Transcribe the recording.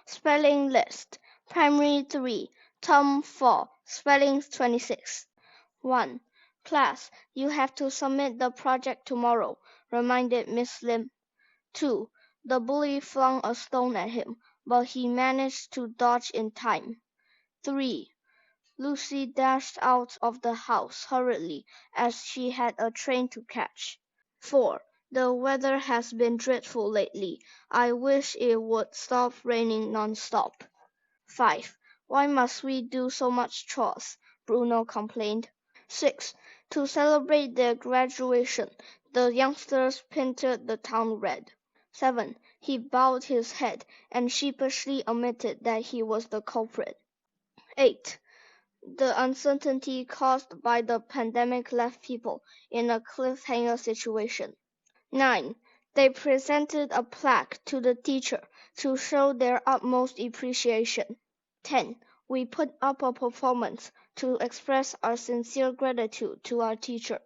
Spelling list. Primary 3, Term 4, Spelling 26. 1. Class, you have to submit the project tomorrow, reminded Miss Lim. 2. The bully flung a stone at him, but he managed to dodge in time. 3. Lucy dashed out of the house hurriedly, as she had a train to catch. 4. The weather has been dreadful lately. I wish it would stop raining non-stop. 5. Why must we do so much chores? Bruno complained. 6. To celebrate their graduation, the youngsters painted the town red. 7. He bowed his head and sheepishly admitted that he was the culprit. 8. The uncertainty caused by the pandemic left people in a cliffhanger situation. 9. They presented a plaque to the teacher to show their utmost appreciation. 10. We put up a performance to express our sincere gratitude to our teacher.